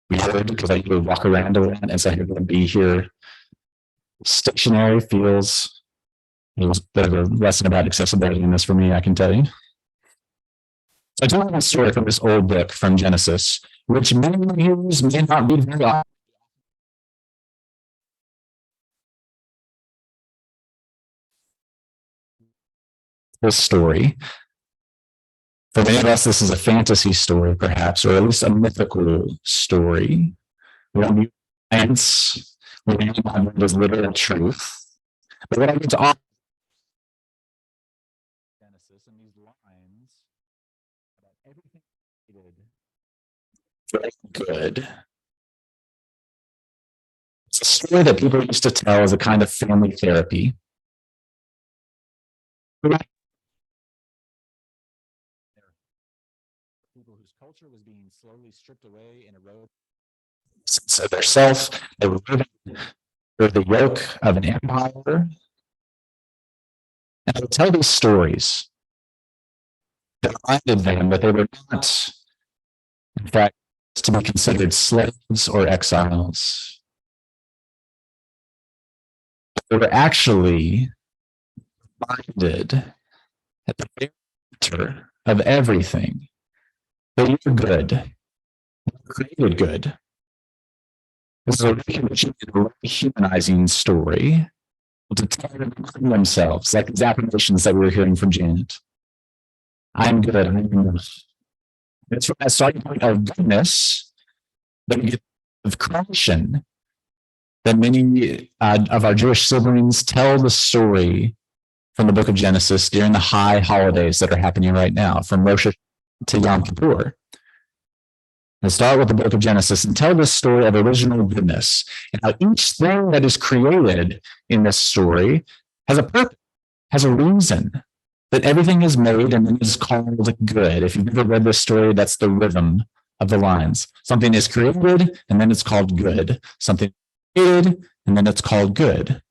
We heard because I usually walk around a lot, and so I'm going to be here. Stationary feels a bit of a lesson about accessibility in this for me, I can tell you. So I told a story from this old book from Genesis, which many readers may not read very often. This story. For many of us, this is a fantasy story, perhaps, or at least a mythical story. We don't use science. We don't have it as literal truth. But what I get to offer Genesis and these lines about everything very good. It's a story that people used to tell as a kind of family therapy. People whose culture was being slowly stripped away and eroded sense of their self. They were living under the yoke of an empire. And I would tell these stories that reminded them that they were not, in fact, to be considered slaves or exiles. They were actually reminded at the very center of everything that you are good. You created good. This is a rehumanizing story to tell themselves, like these affirmations that we were hearing from Janet. I'm good. I'm enough. It's from that starting point of goodness that we get of creation that many of our Jewish siblings tell the story from the book of Genesis during the high holidays that are happening right now, from Rosh to Yom Kippur. And start with the book of Genesis and tell the story of original goodness and how each thing that is created in this story has a purpose, has a reason, that everything is made and then is called good. If you've never read this story, that's the rhythm of the lines. Something is created and then it's called good. Something created and then it's called good.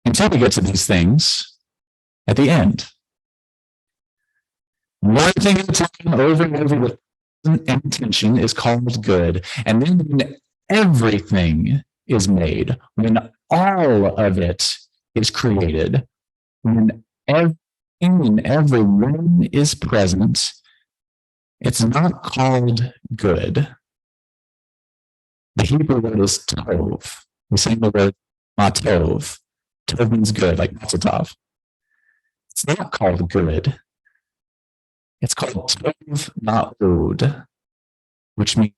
Until we get to these things at the end. One thing at a time, over and over, with intention is called good. And then when everything is made, when all of it is created, when everything and everyone is present, it's not called good. The Hebrew word is tov. We say the word matov. Tov means good, like matzah. It's not called good. It's called tov ma'od, which means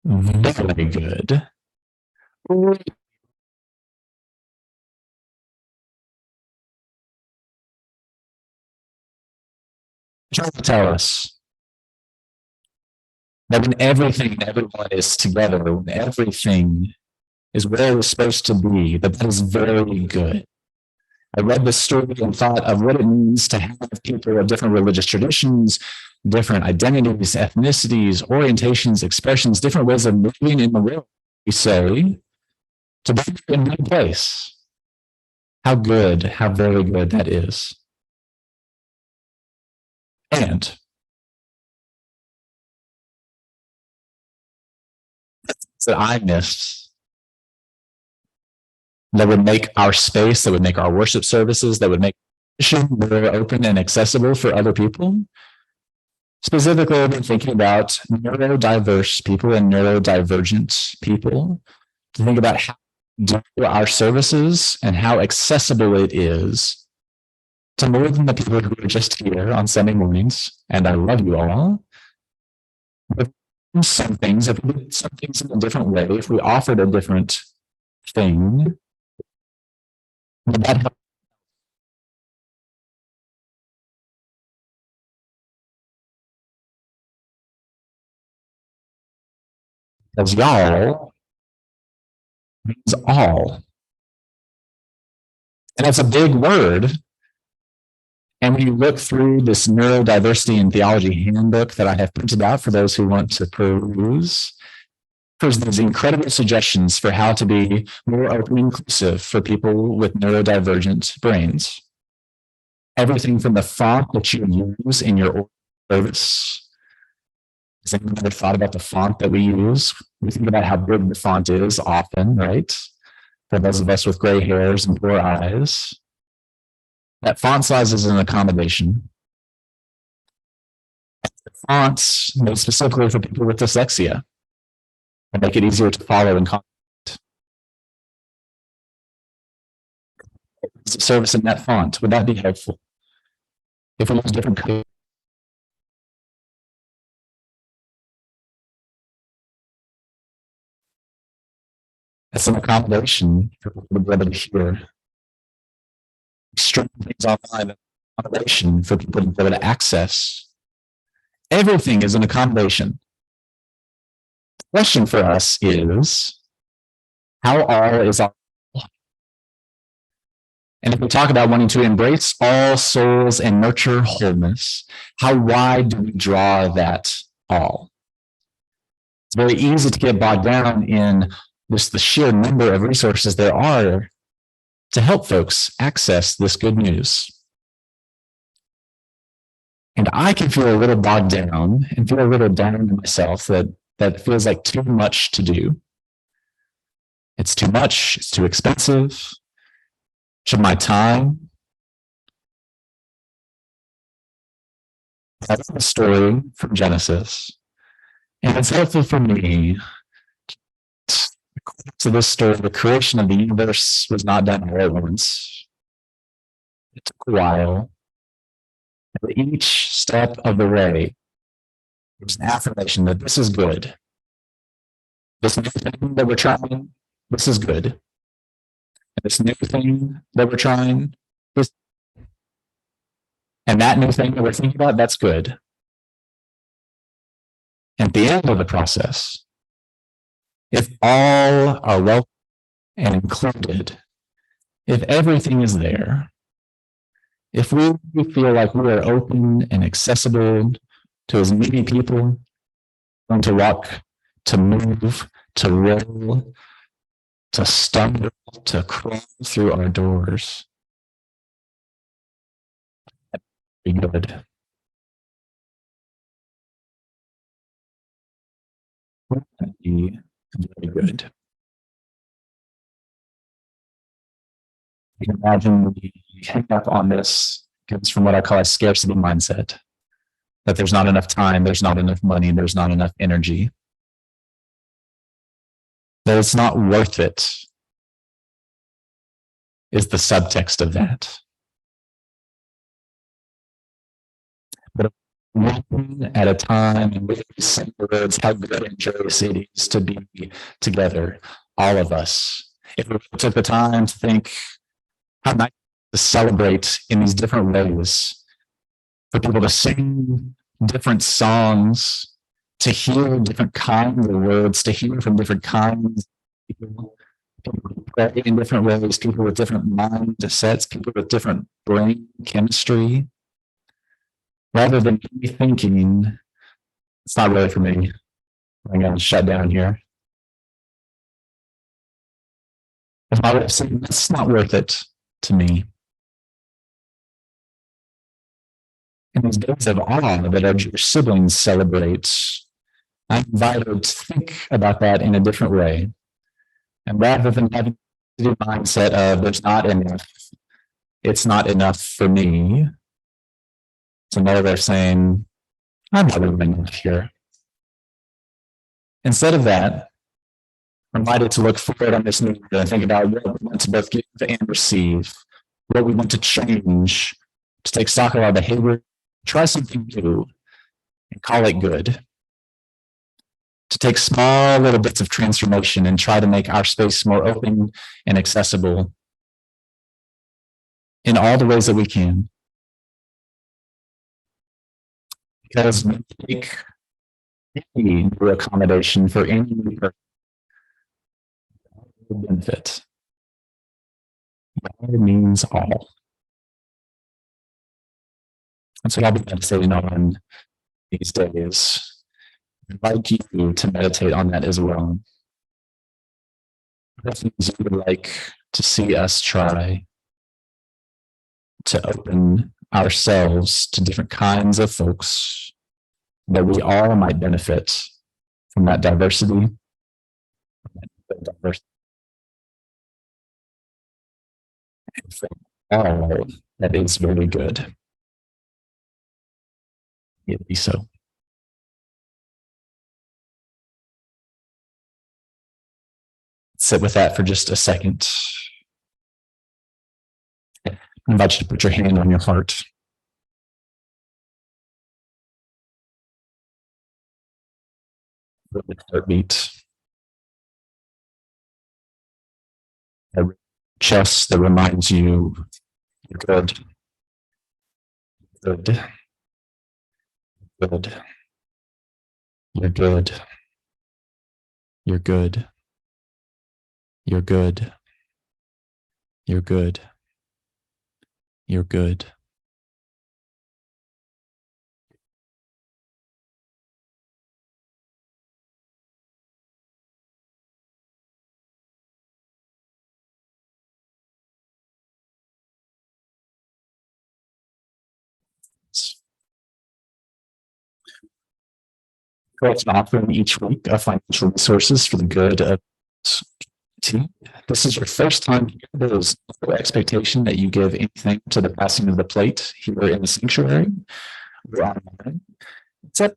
very good. Trying to tell us that when everything and everyone is together, when everything is where it's supposed to be, that is very good. I read this story and thought of what it means to have people of different religious traditions, different identities, ethnicities, orientations, expressions, different ways of moving in the world, we say, to be in one place. How good, how very good that is. And that I missed that would make our space, that would make our worship services, that would make more open and accessible for other people. Specifically, I've been thinking about neurodiverse people and neurodivergent people, to think about how we do our services and how accessible it is to more than the people who are just here on Sunday mornings. And I love you all. But some things, if we did some things in a different way, if we offered a different thing, would that help? Because y'all means all. And that's a big word. And when you look through this neurodiversity and theology handbook that I have printed out for those who want to peruse, there's these incredible suggestions for how to be more open and inclusive for people with neurodivergent brains. Everything from the font that you use in your service Has anyone ever thought about the font that we use? We think about how big the font is often, right? For those of us with gray hairs and poor eyes. That font size is an accommodation. Fonts made specifically for people with dyslexia and make it easier to follow and comprehend. Service in that font, would that be helpful? If we use different colors, that's an accommodation for people to be able to hear. Stream things online, accommodation for people to be able to access. Everything is an accommodation. The question for us is, how all is all? And if we talk about wanting to embrace all souls and nurture wholeness, how wide do we draw that all? It's very easy to get bogged down in just the sheer number of resources there are to help folks access this good news. And I can feel a little bogged down and feel a little down in myself that feels like too much to do. It's too much, it's too expensive. Of my time. That's the story from Genesis. And it's helpful for me. So this story, the creation of the universe was not done all at once. It took a while. And each step of the way, there's an affirmation that this is good. This new thing that we're trying, this is good. This new thing that we're trying, and that new thing that we're thinking about, that's good. At the end of the process, if all are welcome and included, if everything is there, if we feel like we are open and accessible to as many people, going to walk, to move, to roll, to stumble, to crawl through our doors. That'd be good. That'd be very good. You can imagine we hang up on this comes from what I call a scarcity mindset. That there's not enough time, there's not enough money, there's not enough energy. That it's not worth it is the subtext of that. But one at a time, and with these same words, how good and joyous it is to be together, all of us. If we took the time to think how nice to celebrate in these different ways, for people to sing different songs, to hear different kinds of words, to hear from different kinds of people who pray in different ways, people with different mindsets, people with different brain chemistry. Rather than me thinking, it's not really for me, I'm going to shut down here. If I would have said, it's not worth it to me. In these days of awe that our Jewish siblings celebrate, I'm invited to think about that in a different way. And rather than having the mindset of there's not enough, it's not enough for me. So now they're saying, I'm not doing enough here. Instead of that, I'm invited to look forward on this new year and think about what we want to both give and receive, what we want to change, to take stock of our behavior, try something new, and call it good. To take small little bits of transformation and try to make our space more open and accessible in all the ways that we can. Because we make any new accommodation for any new person benefit. That means all. And so I'll be meditating on these days. I'd like you to meditate on that as well. What things you would like to see us try to open ourselves to different kinds of folks, that we all might benefit from that diversity, and from all that is very good. It be so. Sit with that for just a second. I invite you to put your hand on your heart. The heartbeat. A chest that reminds you you're good. Good. Good. You're good. You're good. You're good. You're good. You're good. It's offering each week of financial resources for the good of team. This is your first time here. There is no expectation that you give anything to the passing of the plate here in the sanctuary or online, except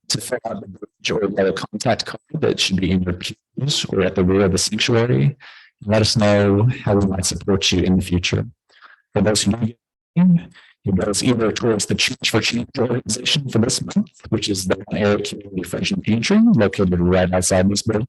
to fill out the bridge or the contact card that should be in your pews or at the rear of the sanctuary. Let us know how we might support you in the future. For those who do it goes either towards the Church for Change organization for this month, which is the Area Community French and Pantry, located right outside this building,